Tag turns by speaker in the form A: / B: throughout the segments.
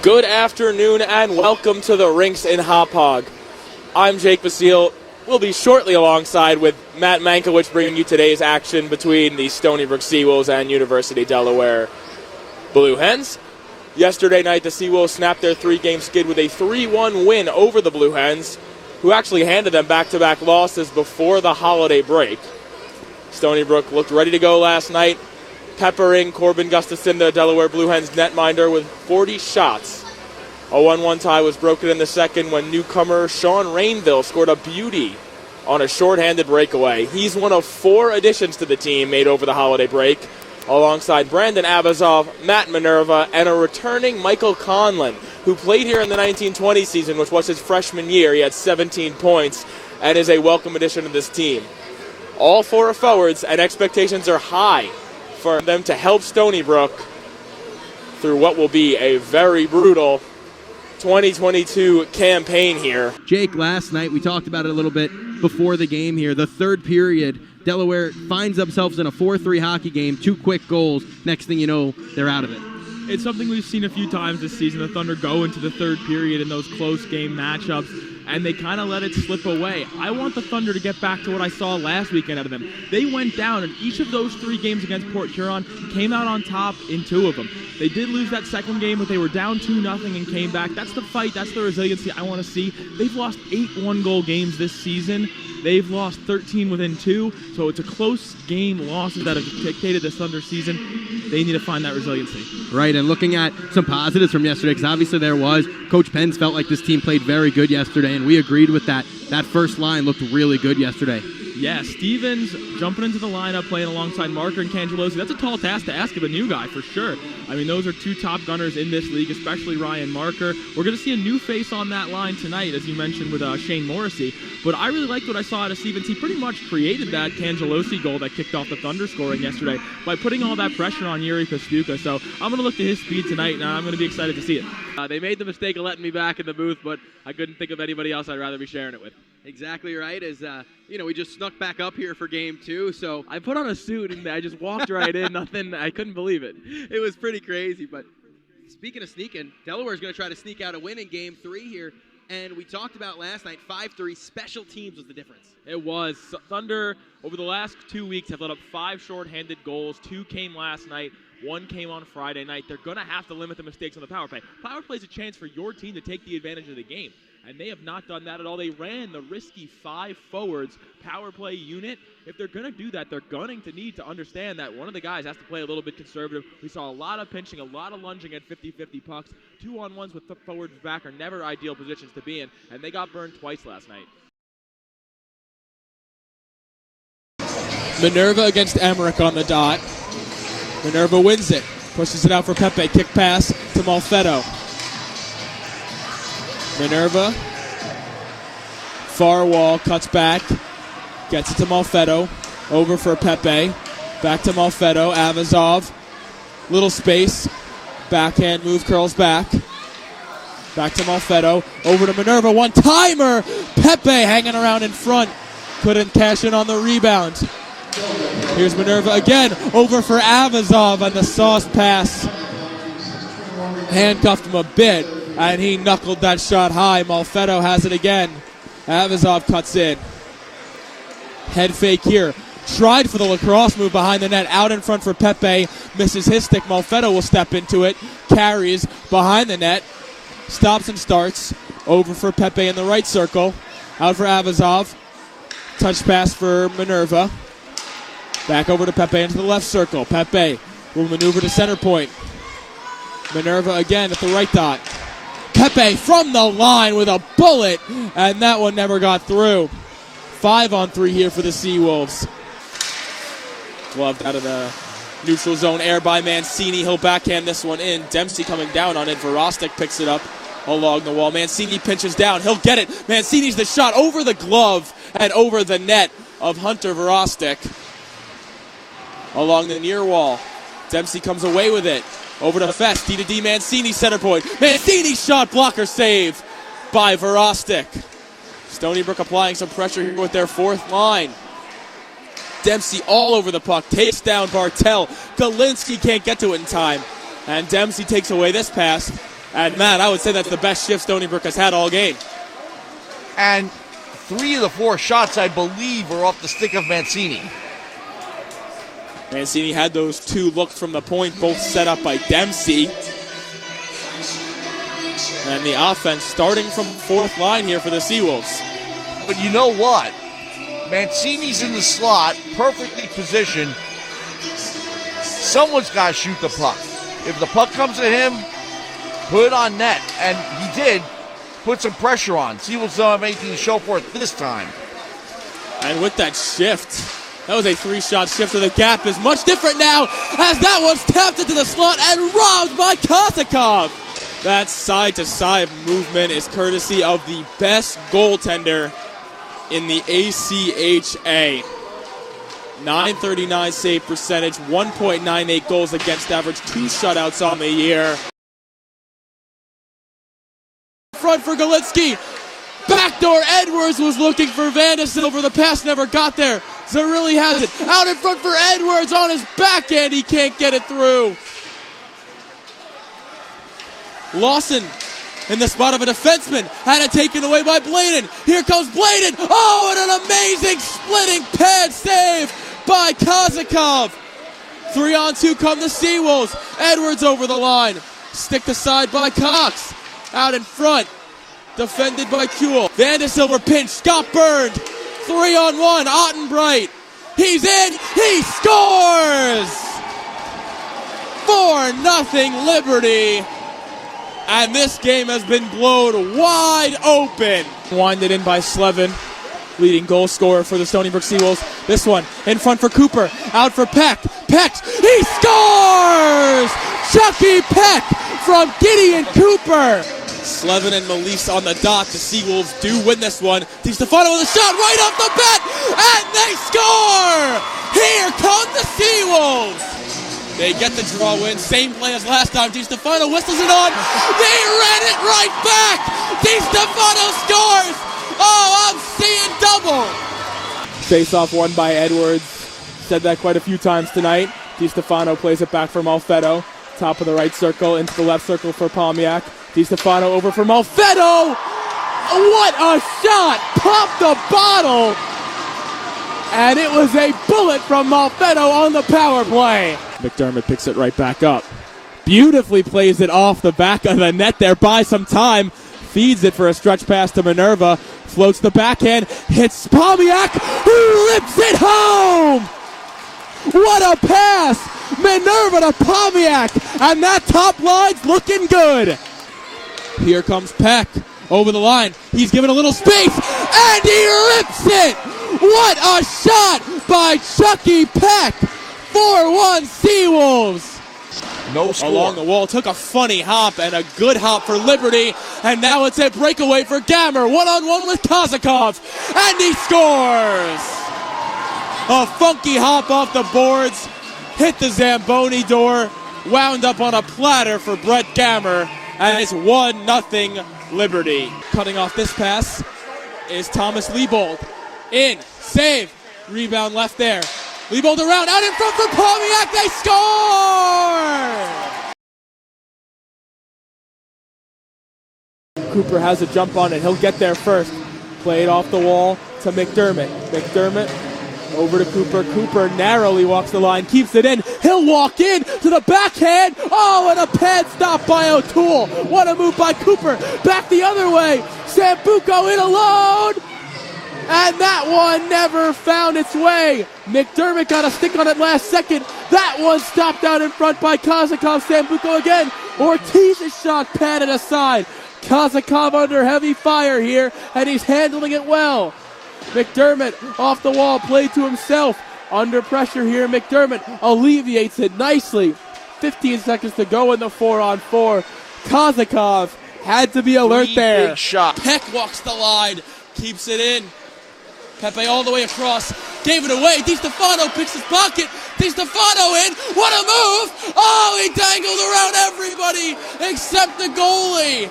A: Good afternoon and welcome to the Rinks in Hop Hog. I'm Jake Basile. We'll be shortly alongside with Matt Mankiewicz bringing you today's action between the Stony Brook Seawolves and University Delaware Blue Hens. Yesterday night, the Seawolves snapped their three-game skid with a 3-1 win over the Blue Hens, who actually handed them back-to-back losses before the holiday break. Stony Brook looked ready to go last night, peppering Corbin Gustafson, the Delaware Blue Hens netminder, with 40 shots. A 1-1 tie was broken in the second when newcomer Sean Rainville scored a beauty on a shorthanded breakaway. He's one of 4 additions to the team made over the holiday break, alongside Brandon Abazov, Matt Minerva, and a returning Michael Conlon, who played here in the 1920 season, which was his freshman year. He had 17 points and is a welcome addition to this team. All 4 are forwards, and expectations are high for them to help Stony Brook through what will be a very brutal 2022 campaign here.
B: Jake, last night we talked about it a little bit before the game here. The third period, Delaware finds themselves in a 4-3 hockey game, 2 quick goals. Next thing you know, they're out of it.
C: It's something we've seen a few times this season. The Thunder go into the third period in those close game matchups, and they kind of let it slip away. I want the Thunder to get back to what I saw last weekend out of them. They went down, and each of those 3 games against Port Huron came out on top in 2 of them. They did lose that second game, but they were down 2-0 and came back. That's the fight. That's the resiliency I want to see. They've lost 8 one-goal games this season. They've lost 13 within 2, so it's a close game losses that have dictated this Thunder season. They need to find that resiliency.
B: Right, and looking at some positives from yesterday, because obviously there was, Coach Pence felt like this team played very good yesterday, and we agreed with that. That first line looked really good yesterday.
C: Yeah, Stevens jumping into the lineup, playing alongside Marker and Cangelosi. That's a tall task to ask of a new guy, for sure. I mean, those are 2 top gunners in this league, especially Ryan Marker. We're going to see a new face on that line tonight, as you mentioned, with Shane Morrissey. But I really liked what I saw out of Stevens. He pretty much created that Cangelosi goal that kicked off the Thunder scoring yesterday by putting all that pressure on Yuri Kostuka. So I'm going to look to his speed tonight, and I'm going to be excited to see it.
D: They made the mistake of letting me back in the booth, but I couldn't think of anybody else I'd rather be sharing it with.
E: Exactly right. As we just snuck back up here for game 2, so I put on a suit and I just walked right in. Nothing. I couldn't believe it. It was pretty crazy. But speaking of sneaking, Delaware's going to try to sneak out a win in game 3 here. And we talked about last night, 5-3 special teams was the difference.
C: It was. Thunder, over the last 2 weeks, have let up 5 shorthanded goals. 2 came last night. 1 came on Friday night. They're going to have to limit the mistakes on the power play. Power play is a chance for your team to take the advantage of the game, and they have not done that at all. They ran the risky 5 forwards power play unit. If they're going to do that, they're going to need to understand that one of the guys has to play a little bit conservative. We saw a lot of pinching, a lot of lunging at 50-50 pucks. 2-on-1s with the forwards back are never ideal positions to be in, and they got burned twice last night.
A: Minerva against Emmerich on the dot. Minerva wins it, pushes it out for Pepe. Kick pass to Malfetto. Minerva, far wall, cuts back, gets it to Malfetto, over for Pepe, back to Malfetto, Avazov, little space, backhand move, curls back to Malfetto, over to Minerva, one-timer, Pepe hanging around in front, couldn't cash in on the rebound. Here's Minerva again, over for Avazov, and the sauce pass handcuffed him a bit, and he knuckled that shot high. Malfetto has it again. Avazov cuts in. Head fake here. Tried for the lacrosse move behind the net. Out in front for Pepe. Misses his stick. Malfetto will step into it. Carries behind the net. Stops and starts. Over for Pepe in the right circle. Out for Avazov. Touch pass for Minerva. Back over to Pepe into the left circle. Pepe will maneuver to center point. Minerva again at the right dot. Pepe from the line with a bullet, and that one never got through. 5-on-3 here for the Seawolves. Gloved out of the neutral zone, air by Mancini. He'll backhand this one in. Dempsey coming down on it. Verostek picks it up along the wall. Mancini pinches down. He'll get it. Mancini's the shot over the glove and over the net of Hunter Verostek. Along the near wall. Dempsey comes away with it. Over to Fest, D-to-D Mancini center point. Mancini shot blocker save by Verostek. Stony Brook applying some pressure here with their 4th line. Dempsey all over the puck, takes down Bartel. Galinsky can't get to it in time. And Dempsey takes away this pass. And Matt, I would say that's the best shift Stony Brook has had all game.
F: And 3 of the 4 shots, I believe, were off the stick of Mancini.
A: Mancini had those 2 looks from the point, both set up by Dempsey. And the offense starting from 4th line here for the Seawolves.
F: But you know what? Mancini's in the slot, perfectly positioned. Someone's got to shoot the puck. If the puck comes to him, put it on net. And he did put some pressure on. Seawolves don't have anything to show for it this time.
A: And with that shift, that was a 3-shot shift, so the gap is much different now as that one's tapped into the slot and robbed by Kozakov. That side-to-side movement is courtesy of the best goaltender in the ACHA. 939 save percentage, 1.98 goals against average, 2 shutouts on the year. Front for Galitsky. Backdoor Edwards was looking for Vandesilver. The pass never got there. Zarilli has it. Out in front for Edwards on his backhand. He can't get it through. Lawson in the spot of a defenseman. Had it taken away by Bladen. Here comes Bladen. Oh, and an amazing splitting pad save by Kozakov. 3-on-2 come the Seawolves. Edwards over the line. Stick aside by Cox. Out in front. Defended by Kuhl. Vandesilver pinch. Got burned. 3-on-1. Ottenbright. He's in. He scores! 4-0 Liberty. And this game has been blown wide open. Winded in by Slevin, leading goal scorer for the Stony Brook Seawolves. This one in front for Cooper, out for Peck. Peck, he scores! Chucky Peck from Gideon Cooper. Slevin and Melise on the dot. The Seawolves do win this one. DiStefano with a shot right off the bat, and they score! Here come the Seawolves. They get the draw win. Same play as last time. DiStefano whistles it on. They ran it right back. DiStefano scores. Oh, I'm seeing double. Face-off won by Edwards. Said that quite a few times tonight. DiStefano plays it back for Malfetto. Top of the right circle into the left circle for Palmiak. DiStefano over for Malfetto. What a shot. Popped the bottle. And it was a bullet from Malfetto on the power play. McDermott picks it right back up. Beautifully plays it off the back of the net there, buys some time. Feeds it for a stretch pass to Minerva. Floats the backhand. Hits Palmiak, who rips it home! What a pass! Minerva to Palmiak, and that top line's looking good. Here comes Peck over the line. He's given a little space, and he rips it! What a shot by Chucky Peck! 4-1 Seawolves.
F: No score.
A: Along the wall, took a funny hop and a good hop for Liberty, and now it's a breakaway for Gammer. 1-on-1 with Kozakov, and he scores! A funky hop off the boards, hit the Zamboni door, wound up on a platter for Brett Gammer, and it's 1-0 Liberty. Cutting off this pass is Thomas Liebold. In, save, rebound left there. Liebold around, out in front for Palmiak, they score! Cooper has a jump on it, he'll get there first. Play it off the wall to McDermott. McDermott over to Cooper. Cooper narrowly walks the line, keeps it in. He'll walk in to the backhand. Oh, and a pad stop by O'Toole. What a move by Cooper. Back the other way. Sambuco in alone. And that one never found its way. McDermott got a stick on it last second. That one stopped out in front by Kozakov. Sambuco again. Ortiz's shot padded aside. Kozakov under heavy fire here, and he's handling it well. McDermott off the wall, played to himself. Under pressure here, McDermott alleviates it nicely. 15 seconds to go in the 4-on-4. Kozakov had to be alert there.
F: Big shot.
A: Peck walks the line, keeps it in. Pepe all the way across, gave it away. DiStefano picks his pocket. DiStefano in. What a move! Oh, he dangled around everybody except the goalie.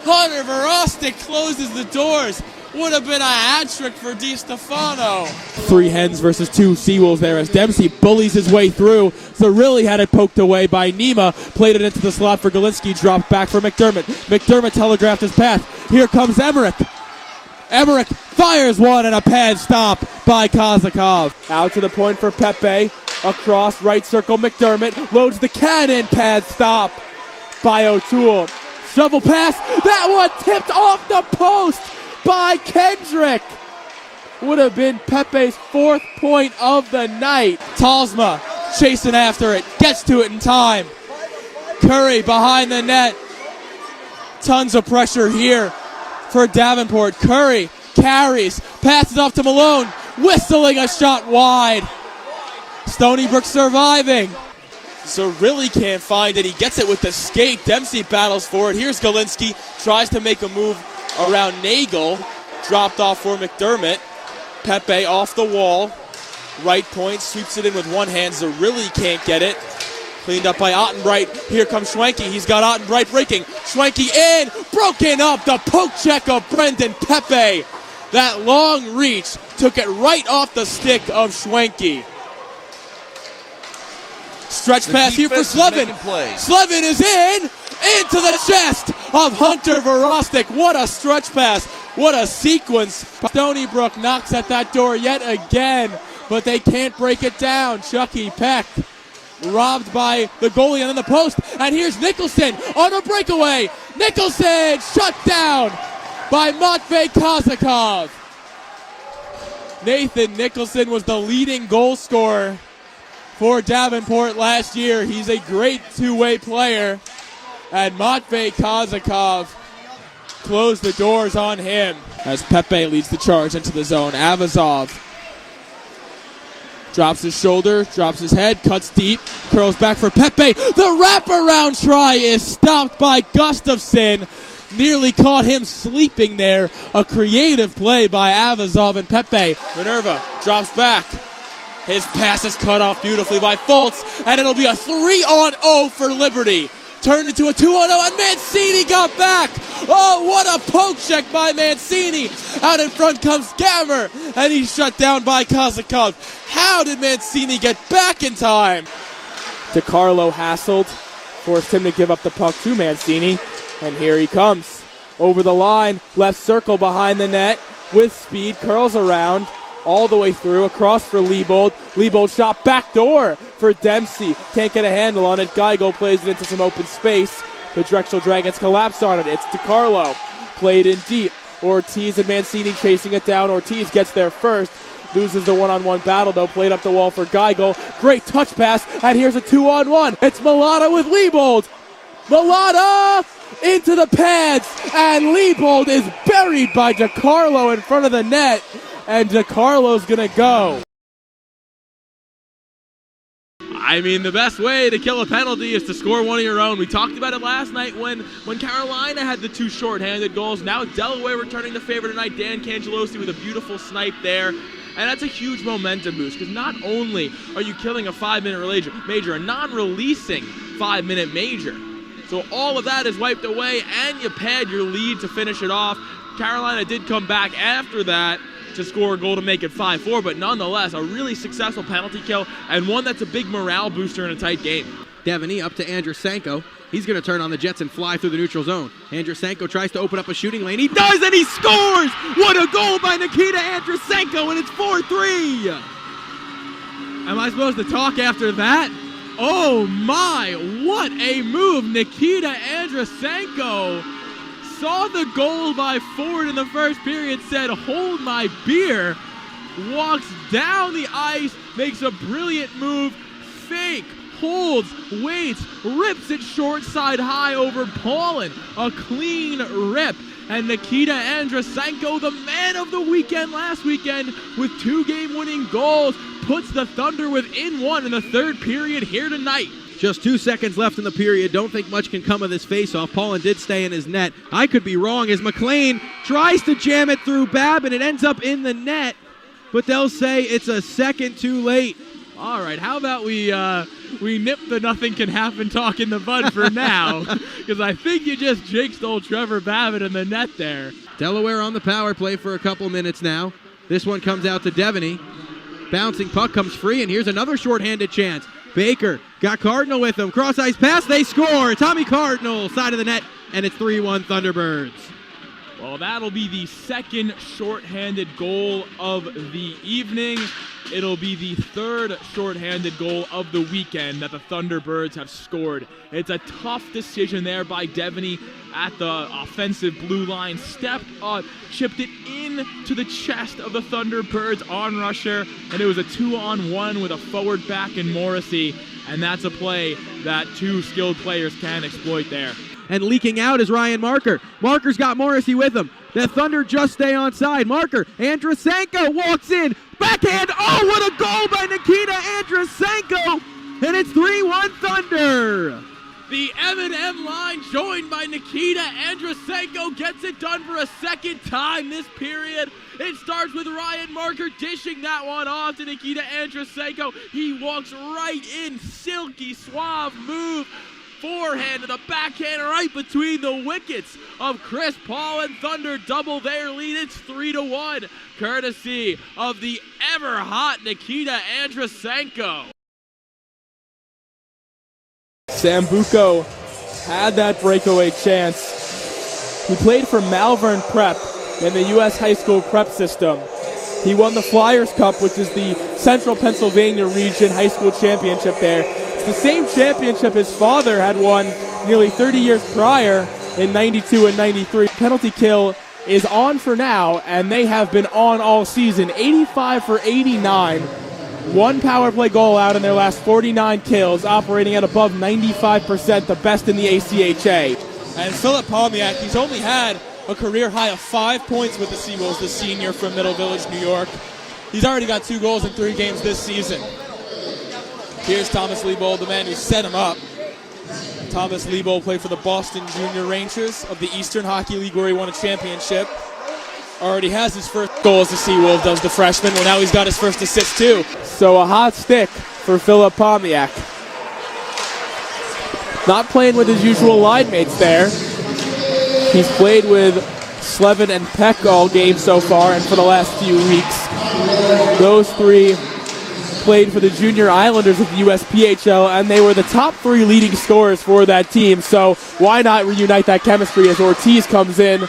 A: Hunter Verostic closes the doors. Would have been a hat trick for Di Stefano. 3 Hens versus 2 Seawolves there as Dempsey bullies his way through. Zerilli had it poked away by Nima. Played it into the slot for Galinsky. Dropped back for McDermott. McDermott telegraphed his path. Here comes Emmerich. Emmerich fires one and a pad stop by Kozakov. Out to the point for Pepe. Across right circle, McDermott loads the cannon. Pad stop by O'Toole. Shovel pass. That one tipped off the post by Kendrick. Would have been Pepe's 4th point of the night. Talsma chasing after it. Gets to it in time. Curry behind the net. Tons of pressure here for Davenport. Curry carries. Passes off to Malone. Whistling a shot wide. Stony Brook surviving. Zerilli can't find it. He gets it with the skate. Dempsey battles for it. Here's Galinsky. Tries to make a move around Nagel. Dropped off for McDermott. Pepe off the wall. Right point. Sweeps it in with one hand. Zerilli can't get it. Cleaned up by Ottenbright. Here comes Schwenke. He's got Ottenbright breaking. Schwenke in. Broken up. The poke check of Brendan Pepe. That long reach took it right off the stick of Schwenke. Stretch pass here for Slevin. Slevin is into the chest of Hunter Verostic. What a stretch pass. What a sequence. Stony Brook knocks at that door yet again, but they can't break it down. Chucky Peck robbed by the goalie and then the post. And here's Nicholson on a breakaway. Nicholson shut down by Matvey Kozakov. Nathan Nicholson was the leading goal scorer for Davenport last year. He's a great two-way player. And Matvey Kozakov closed the doors on him as Pepe leads the charge into the zone. Avazov drops his shoulder, drops his head, cuts deep, curls back for Pepe. The wraparound try is stopped by Gustafson. Nearly caught him sleeping there. A creative play by Avazov and Pepe. Minerva drops back. His pass is cut off beautifully by Fultz, and it'll be a 3-on-0 for Liberty. Turned into a 2-on-0, and Mancini got back. Oh, what a poke check by Mancini. Out in front comes Gammer, and he's shut down by Kozakov. How did Mancini get back in time? DeCarlo hassled, forced him to give up the puck to Mancini, and here he comes. Over the line, left circle behind the net, with speed, curls around, all the way through, across for Liebold. Liebold shot backdoor for Dempsey. Can't get a handle on it. Geigel plays it into some open space. The Drexel Dragons collapse on it. It's DeCarlo. Played in deep. Ortiz and Mancini chasing it down. Ortiz gets there first. Loses the one-on-one battle, though. Played up the wall for Geigel. Great touch pass. And here's a 2-on-1. It's Malata with Liebold. Malata into the pads. And Liebold is buried by DeCarlo in front of the net. And DeCarlo's going to go.
C: I mean, the best way to kill a penalty is to score one of your own. We talked about it last night when Carolina had the 2 shorthanded goals. Now Delaware returning the favor tonight. Dan Cangelosi with a beautiful snipe there. And that's a huge momentum boost because not only are you killing a 5-minute major, a non-releasing 5-minute major. So all of that is wiped away and you pad your lead to finish it off. Carolina did come back after that to score a goal to make it 5-4, but nonetheless, a really successful penalty kill and one that's a big morale booster in a tight game.
B: Devaney up to Andrusenko. He's going to turn on the Jets and fly through the neutral zone. Andrusenko tries to open up a shooting lane. He does, and he scores! What a goal by Nikita Andrusenko, and it's 4-3!
C: Am I supposed to talk after that? Oh my, what a move! Nikita Andrusenko saw the goal by Ford in the first period, said, hold my beer, walks down the ice, makes a brilliant move, fake, holds, waits, rips it short side high over Paulin. A clean rip. And Nikita Andrusenko, the man of the weekend last weekend, with 2 game-winning goals, puts the Thunder within 1 in the third period here tonight.
B: Just 2 seconds left in the period. Don't think much can come of this faceoff. Paulin did stay in his net. I could be wrong as McLean tries to jam it through Babb, and it ends up in the net. But they'll say it's a second too late.
C: All right, how about we nip the nothing can happen talk in the bud for now, because I think you just jinxed old Trevor Babbitt in the net there.
B: Delaware on the power play for a couple minutes now. This one comes out to Devaney. Bouncing puck comes free, and here's another shorthanded chance. Baker got Cardinal with him. Cross-ice pass, they score. Tommy Cardinal, side of the net, and it's 3-1 Thunderbirds.
C: Well, that'll be the second shorthanded goal of the evening. It'll be the third shorthanded goal of the weekend that the Thunderbirds have scored. It's a tough decision there by Devaney at the offensive blue line. Stepped up, chipped it in to the chest of the Thunderbirds on-rusher, and it was a 2-on-1 with a forward back in Morrissey, and that's a play that two skilled players can exploit there.
B: And leaking out is Ryan Marker. Marker's got Morrissey with him. The Thunder just stay onside. Marker, Andrusenko walks in. Backhand. Oh, what a goal by Nikita Andrusenko. And it's 3-1 Thunder.
C: The M&M line joined by Nikita Andrusenko gets it done for a second time this period. It starts with Ryan Marker dishing that one off to Nikita Andrusenko. He walks right in, silky, suave move. Forehand to the backhand right between the wickets of Chris Paul, and Thunder double their lead. It's 3-1, courtesy of the ever-hot Nikita Andrusenko.
A: Sambuco had that breakaway chance. He played for Malvern Prep in the U.S. high school prep system. He won the Flyers Cup, which is the Central Pennsylvania Region high school championship there. It's the same championship his father had won nearly 30 years prior in 92 and 93. Penalty kill is on for now, and they have been on all season. 85 for 89. One power play goal out in their last 49 kills, operating at above 95%, the best in the ACHA.
G: And Philip Palmiak, he's only had a career high of 5 points with the Seawolves, the senior from Middle Village, New York. He's already got 2 goals in 3 games this season. Here's Thomas Liebold, the man who set him up. Thomas Liebold played for the Boston Junior Rangers of the Eastern Hockey League, where he won a championship. Already has his first goal as a Seawolf, does the freshman. Well, now he's got his first assist, too.
A: So a hot stick for Philip Palmiak. Not playing with his usual line mates there. He's played with Slevin and Peck all game so far, and for the last few weeks. Those three played for the Junior Islanders of the USPHL, and they were the top 3 leading scorers for that team. So why not reunite that chemistry as Ortiz comes in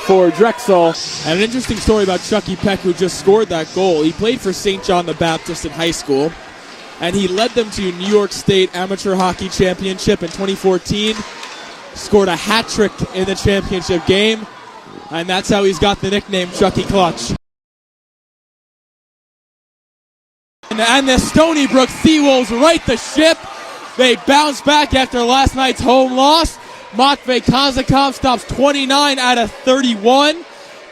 A: for Drexel.
G: And an interesting story about Chucky Peck, who just scored that goal. He played for St. John the Baptist in high school, and he led them to New York State Amateur Hockey Championship in 2014. Scored a hat trick in the championship game, and that's how he's got the nickname Chucky Clutch. And the Stony Brook Seawolves right the ship. They bounce back after last night's home loss. Matvey Kazakov stops 29 out of 31.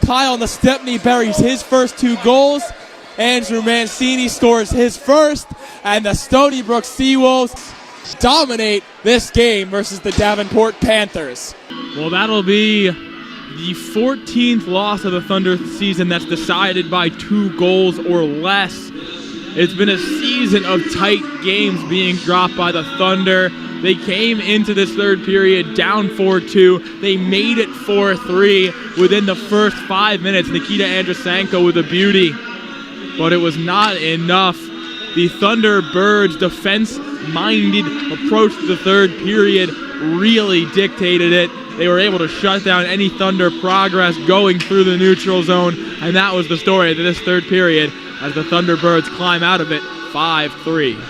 G: Kyle Nastepny buries his first 2 goals. Andrew Mancini scores his first. And the Stony Brook Seawolves dominate this game versus the Davenport Panthers.
C: Well, that'll be the 14th loss of the Thunder season that's decided by 2 goals or less. It's been a season of tight games being dropped by the Thunder. They came into this third period down 4-2. They made it 4-3 within the first 5 minutes. Nikita Andrusenko with a beauty, but it was not enough. The Thunderbirds' defense-minded approach to the third period really dictated it. They were able to shut down any Thunder progress going through the neutral zone, and that was the story of this third period as the Thunderbirds climb out of it 5-3.